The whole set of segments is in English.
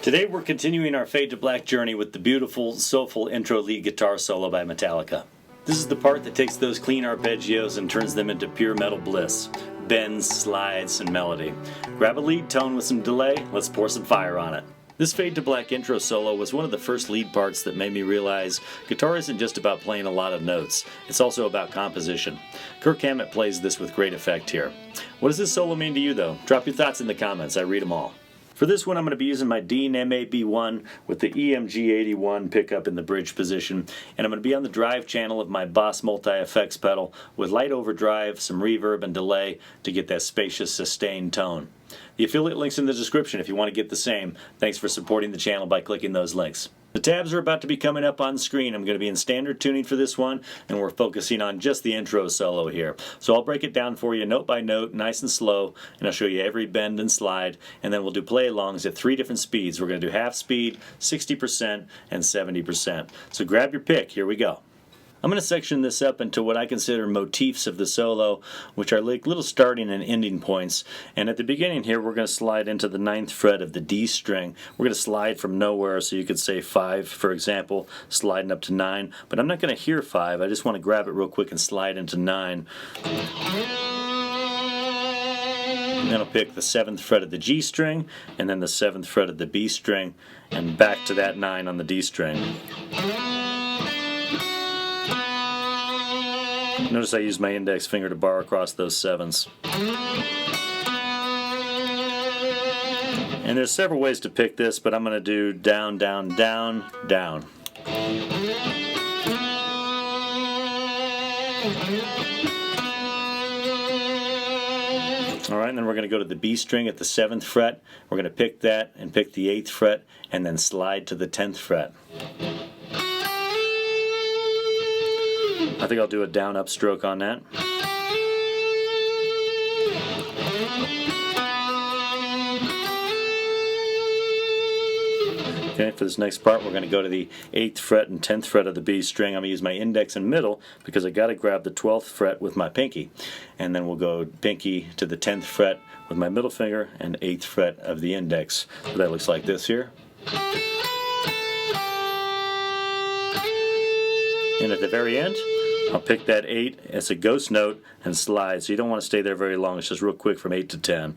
Today we're continuing our Fade to Black journey with the beautiful, soulful intro lead guitar solo by Metallica. This is the part that takes those clean arpeggios and turns them into pure metal bliss. Bends, slides, and melody. Grab a lead tone with some delay, let's pour some fire on it. This Fade to Black intro solo was one of the first lead parts that made me realize guitar isn't just about playing a lot of notes, it's also about composition. Kirk Hammett plays this with great effect here. What does this solo mean to you though? Drop your thoughts in the comments, I read them all. For this one, I'm going to be using my Dean MAB1 with the EMG81 pickup in the bridge position, and I'm going to be on the drive channel of my Boss multi-effects pedal with light overdrive, some reverb, and delay to get that spacious, sustained tone. The affiliate link's in the description if you want to get the same. Thanks for supporting the channel by clicking those links. The tabs are about to be coming up on screen. I'm going to be in standard tuning for this one, and we're focusing on just the intro solo here. So I'll break it down for you note by note, nice and slow, and I'll show you every bend and slide, and then we'll do play-alongs at 3 different speeds. We're going to do half speed, 60%, and 70%. So grab your pick. Here we go. I'm going to section this up into what I consider motifs of the solo, which are like little starting and ending points. And at the beginning here, we're going to slide into the 9th fret of the D string. We're going to slide from nowhere, so you could say 5, for example, sliding up to 9. But I'm not going to hear 5. I just want to grab it real quick and slide into 9. And then I'll pick the 7th fret of the G string, and then the 7th fret of the B string, and back to that 9 on the D string. Notice I use my index finger to bar across those 7s. And there's several ways to pick this, but I'm going to do down, down, down, down. Alright, and then we're going to go to the B string at the 7th fret. We're going to pick that and pick the 8th fret and then slide to the 10th fret. I think I'll do a down-up stroke on that. Okay, for this next part we're going to go to the 8th fret and 10th fret of the B string. I'm going to use my index and middle because I got to grab the 12th fret with my pinky. And then we'll go pinky to the 10th fret with my middle finger and 8th fret of the index. So that looks like this here. And at the very end, I'll pick that 8 as a ghost note and slide, so you don't want to stay there very long. It's just real quick from 8 to 10.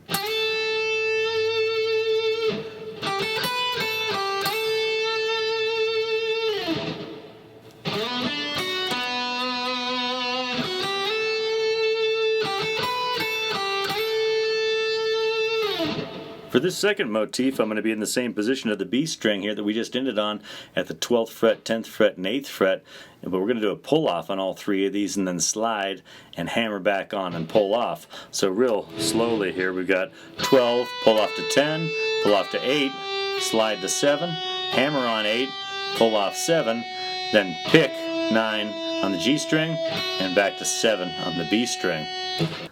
For this second motif, I'm going to be in the same position of the B string here that we just ended on at the 12th fret, 10th fret, and 8th fret. But we're going to do a pull off on all 3 of these and then slide and hammer back on and pull off. So real slowly here, we've got 12, pull off to 10, pull off to 8, slide to 7, hammer on 8, pull off 7, then pick 9 on the G string and back to 7 on the B string.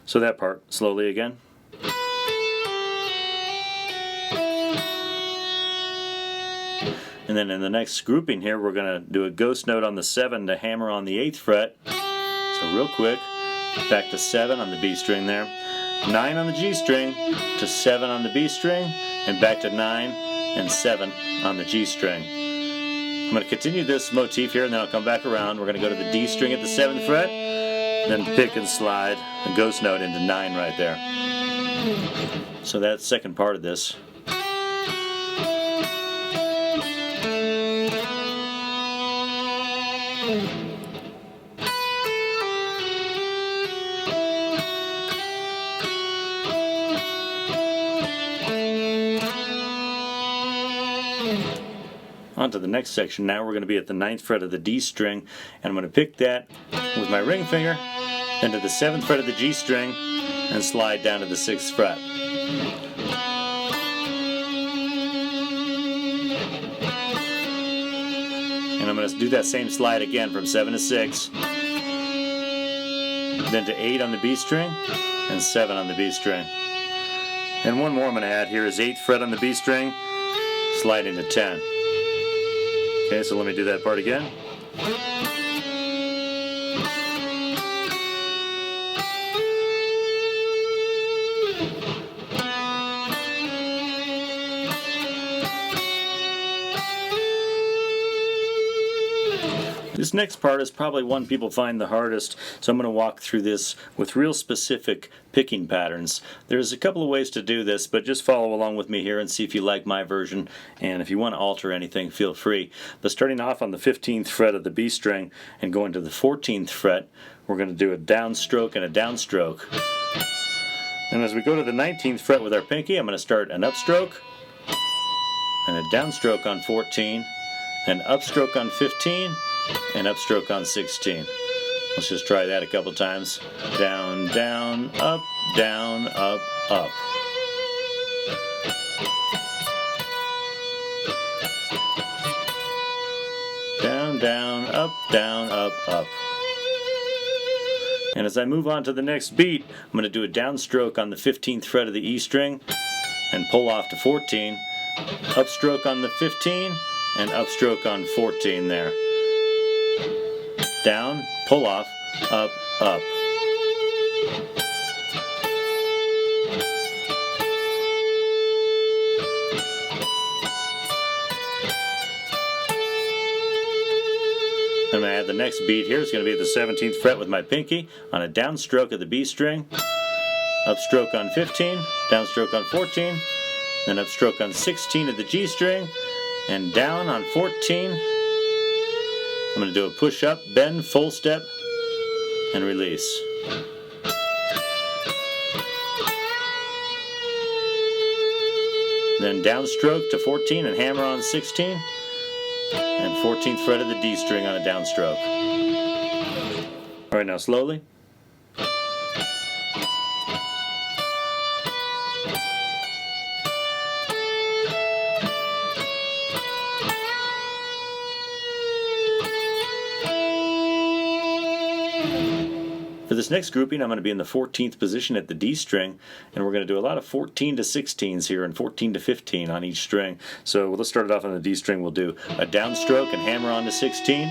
So that part slowly again. And then in the next grouping here, we're going to do a ghost note on the 7 to hammer on the 8th fret. So real quick, back to 7 on the B string there. 9 on the G string to 7 on the B string, and back to 9 and 7 on the G string. I'm going to continue this motif here, and then I'll come back around. We're going to go to the D string at the 7th fret, then pick and slide a ghost note into 9 right there. So that's the second part of this. On to the next section now. We're going to be at the 9th fret of the D string, and I'm going to pick that with my ring finger into the 7th fret of the G string and slide down to the 6th fret. And I'm going to do that same slide again from 7 to 6, then to 8 on the B string and 7 on the B string. And one more I'm going to add here is 8th fret on the B string, slide into 10. Okay, so let me do that part again. This next part is probably one people find the hardest, so I'm going to walk through this with real specific picking patterns. There's a couple of ways to do this, but just follow along with me here and see if you like my version, and if you want to alter anything, feel free. But starting off on the 15th fret of the B string and going to the 14th fret, we're going to do a downstroke and a downstroke. And as we go to the 19th fret with our pinky, I'm going to start an upstroke and a downstroke on 14, an upstroke on 15, and upstroke on 16. Let's just try that a couple times. Down, down, up, up. Down, down, up, up. And as I move on to the next beat, I'm going to do a downstroke on the 15th fret of the E string and pull off to 14, upstroke on the 15, and upstroke on 14 there. Down, pull off, up, up. I'm going to add the next beat here. It's going to be the 17th fret with my pinky on a downstroke of the B string, upstroke on 15, downstroke on 14, then upstroke on 16 of the G string, and down on 14. I'm going to do a push up, bend, full step, and release. Then downstroke to 14 and hammer on 16, and 14th fret of the D string on a downstroke. All right, now slowly. For this next grouping, I'm going to be in the 14th position at the D string, and we're going to do a lot of 14 to 16s here and 14 to 15 on each string. So let's start it off on the D string. We'll do a downstroke and hammer on to 16,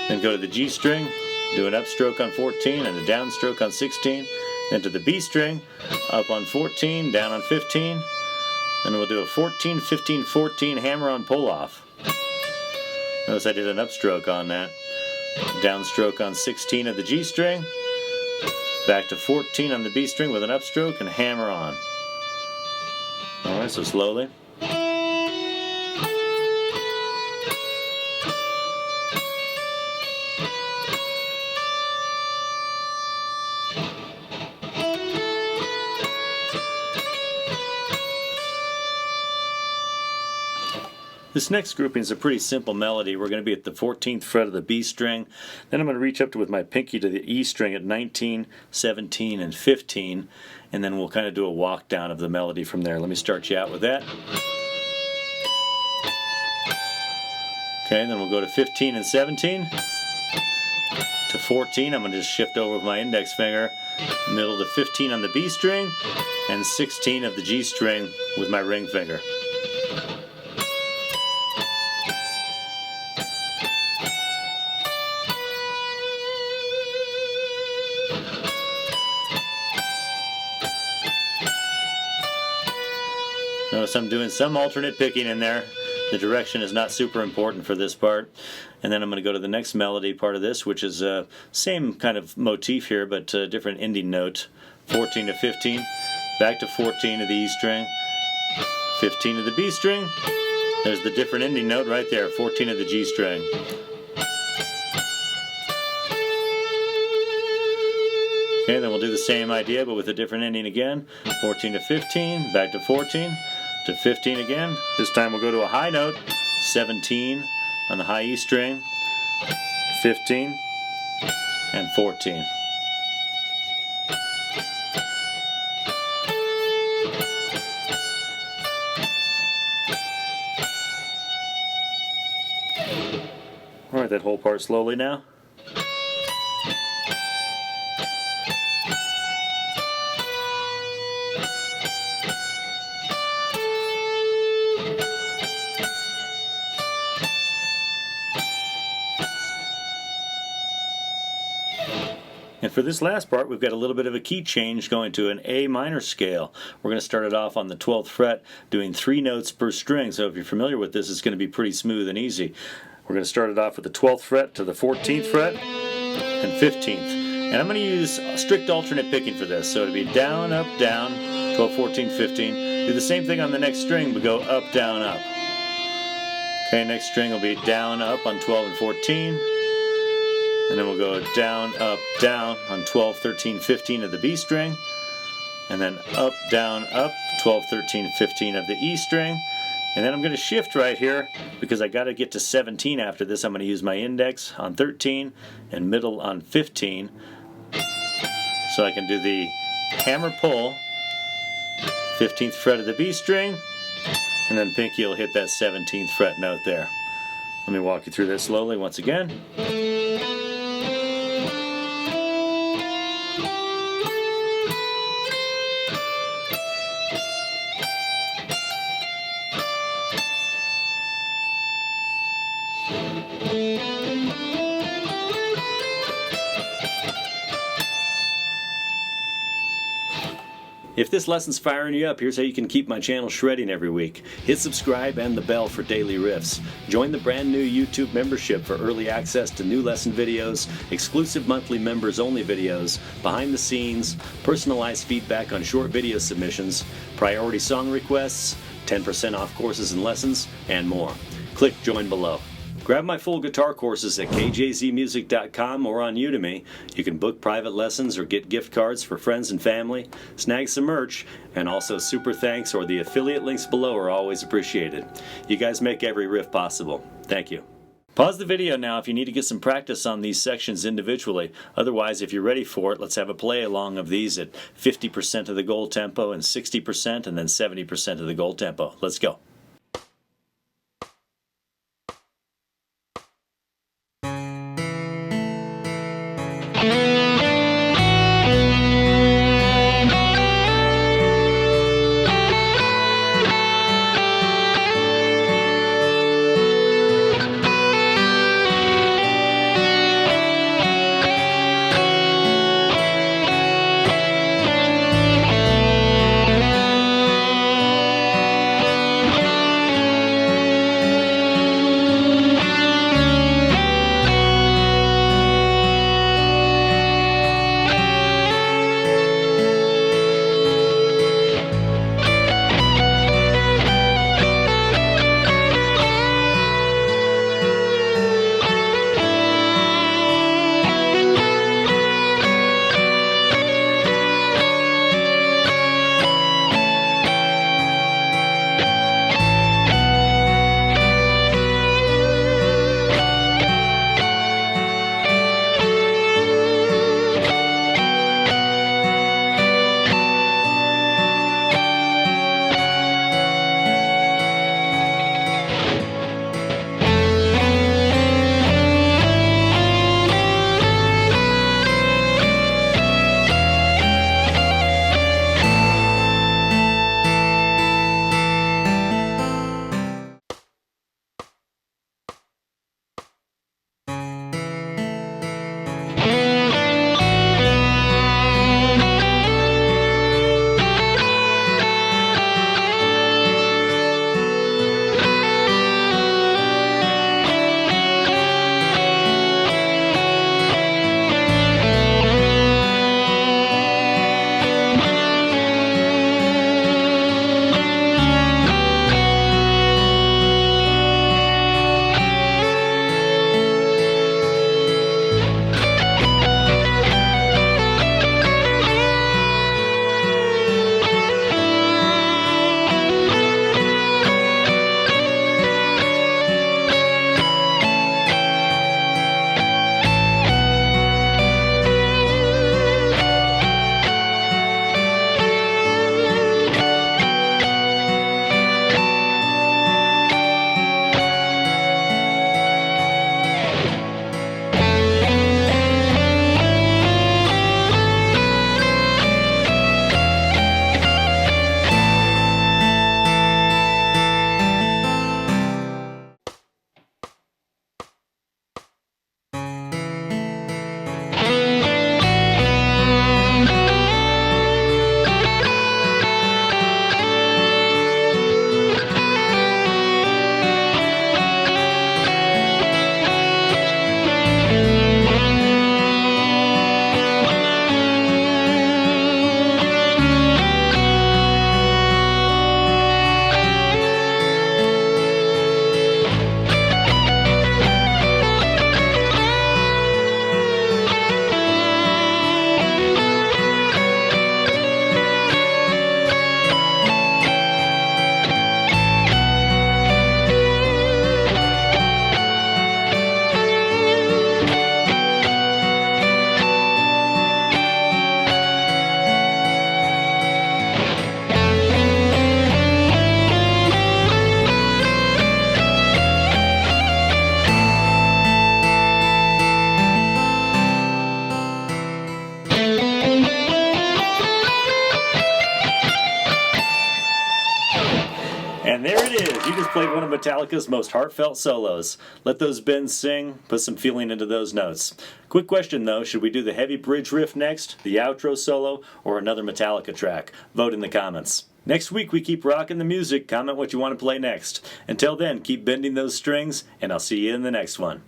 then go to the G string, do an upstroke on 14 and a downstroke on 16, then to the B string, up on 14, down on 15, then we'll do a 14, 15, 14 hammer on pull off. Notice I did an upstroke on that. Downstroke on 16 of the G string, back to 14 on the B string with an upstroke and hammer on. Alright, so slowly. This next grouping is a pretty simple melody. We're going to be at the 14th fret of the B string. Then I'm going to reach up with my pinky to the E string at 19, 17, and 15. And then we'll kind of do a walk down of the melody from there. Let me start you out with that. Okay, then we'll go to 15 and 17. To 14, I'm going to just shift over with my index finger. Middle to 15 on the B string. And 16 of the G string with my ring finger. Notice I'm doing some alternate picking in there. The direction is not super important for this part. And then I'm going to go to the next melody part of this, which is same kind of motif here, but different ending note. 14 to 15, back to 14 of the E string, 15 of the B string. There's the different ending note right there, 14 of the G string. Okay, then we'll do the same idea, but with a different ending again. 14 to 15, back to 14. To 15 again. This time we'll go to a high note, 17 on the high E string, 15, and 14. All right, that whole part slowly now. And for this last part, we've got a little bit of a key change going to an A minor scale. We're going to start it off on the 12th fret, doing 3 notes per string. So if you're familiar with this, it's going to be pretty smooth and easy. We're going to start it off with the 12th fret to the 14th fret and 15th. And I'm going to use strict alternate picking for this. So it'll be down, up, down, 12, 14, 15. Do the same thing on the next string, but go up, down, up. Okay, next string will be down, up on 12 and 14. And then we'll go down, up, down on 12, 13, 15 of the B string. And then up, down, up, 12, 13, 15 of the E string. And then I'm going to shift right here because I got to get to 17 after this. I'm going to use my index on 13 and middle on 15. So I can do the hammer pull, 15th fret of the B string, and then pinky will hit that 17th fret note there. Let me walk you through this slowly once again. If this lesson's firing you up, here's how you can keep my channel shredding every week. Hit subscribe and the bell for daily riffs. Join the brand new YouTube membership for early access to new lesson videos, exclusive monthly members only videos, behind the scenes, personalized feedback on short video submissions, priority song requests, 10% off courses and lessons, and more. Click join below. Grab my full guitar courses at kjzmusic.com or on Udemy. You can book private lessons or get gift cards for friends and family, snag some merch, and also super thanks or the affiliate links below are always appreciated. You guys make every riff possible. Thank you. Pause the video now if you need to get some practice on these sections individually. Otherwise, if you're ready for it, let's have a play along of these at 50% of the goal tempo and 60% and then 70% of the goal tempo. Let's go. And there it is. You just played one of Metallica's most heartfelt solos. Let those bends sing, put some feeling into those notes. Quick question though, should we do the heavy bridge riff next, the outro solo, or another Metallica track? Vote in the comments. Next week we keep rocking the music. Comment what you want to play next. Until then, keep bending those strings, and I'll see you in the next one.